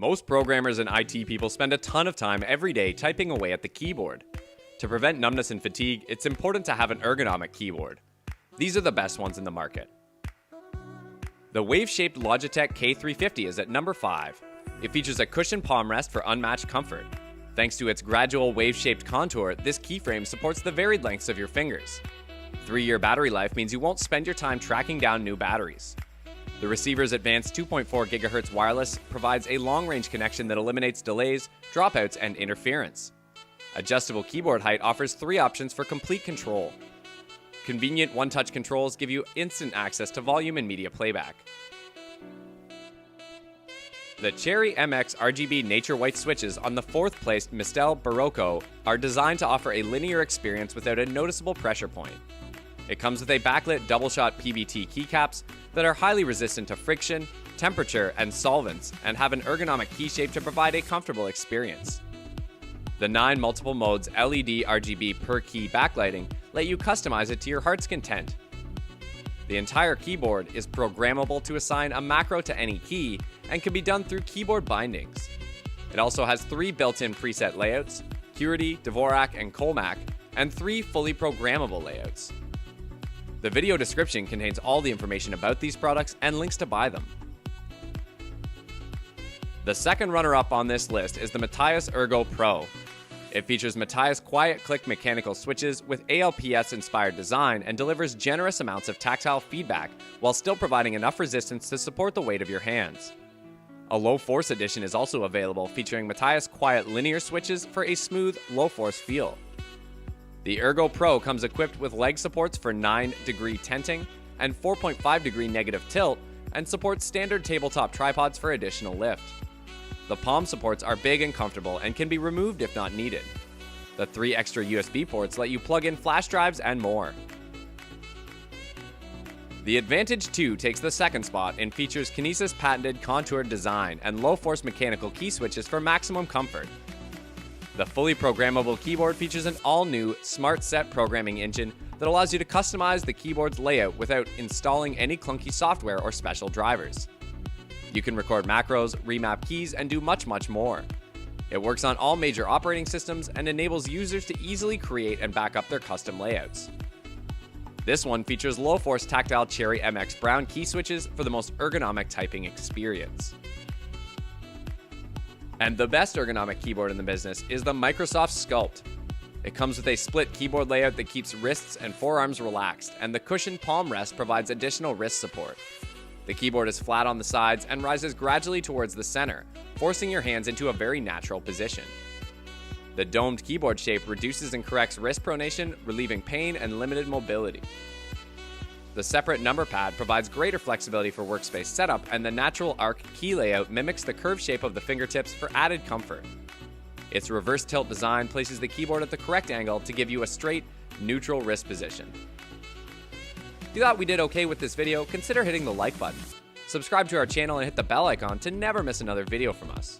Most programmers and IT people spend a ton of time every day typing away at the keyboard. To prevent numbness and fatigue, it's important to have an ergonomic keyboard. These are the best ones in the market. The wave-shaped Logitech K350 is at number 5. It features a cushioned palm rest for unmatched comfort. Thanks to its gradual wave-shaped contour, this keyframe supports the varied lengths of your fingers. 3-year battery life means you won't spend your time tracking down new batteries. The receiver's advanced 2.4 GHz wireless provides a long-range connection that eliminates delays, dropouts, and interference. Adjustable keyboard height offers 3 options for complete control. Convenient one-touch controls give you instant access to volume and media playback. The Cherry MX RGB Nature White switches on the 4th-placed Mistel Barocco are designed to offer a linear experience without a noticeable pressure point. It comes with a backlit double-shot PBT keycaps that are highly resistant to friction, temperature, and solvents, and have an ergonomic key shape to provide a comfortable experience. The 9 multiple modes LED RGB per key backlighting let you customize it to your heart's content. The entire keyboard is programmable to assign a macro to any key and can be done through keyboard bindings. It also has 3 built-in preset layouts, Curity, Dvorak, and Colmac, and 3 fully programmable layouts. The video description contains all the information about these products and links to buy them. The second runner-up on this list is the MATIAS ERGO Pro. It features MATIAS quiet-click mechanical switches with ALPS-inspired design and delivers generous amounts of tactile feedback while still providing enough resistance to support the weight of your hands. A low-force edition is also available, featuring MATIAS quiet linear switches for a smooth, low-force feel. The ERGO Pro comes equipped with leg supports for 9-degree tenting and 4.5-degree negative tilt, and supports standard tabletop tripods for additional lift. The palm supports are big and comfortable and can be removed if not needed. The 3 extra USB ports let you plug in flash drives and more. The Advantage2 takes the second spot and features Kinesis patented contoured design and low-force mechanical key switches for maximum comfort. The fully programmable keyboard features an all-new Smart Set programming engine that allows you to customize the keyboard's layout without installing any clunky software or special drivers. You can record macros, remap keys, and do much more. It works on all major operating systems and enables users to easily create and back up their custom layouts. This one features low-force tactile Cherry MX brown key switches for the most ergonomic typing experience. And the best ergonomic keyboard in the business is the Microsoft Sculpt. It comes with a split keyboard layout that keeps wrists and forearms relaxed, and the cushioned palm rest provides additional wrist support. The keyboard is flat on the sides and rises gradually towards the center, forcing your hands into a very natural position. The domed keyboard shape reduces and corrects wrist pronation, relieving pain and limited mobility. The separate number pad provides greater flexibility for workspace setup, and the natural arc key layout mimics the curved shape of the fingertips for added comfort. Its reverse tilt design places the keyboard at the correct angle to give you a straight, neutral wrist position. If you thought we did okay with this video, consider hitting the like button. Subscribe to our channel and hit the bell icon to never miss another video from us.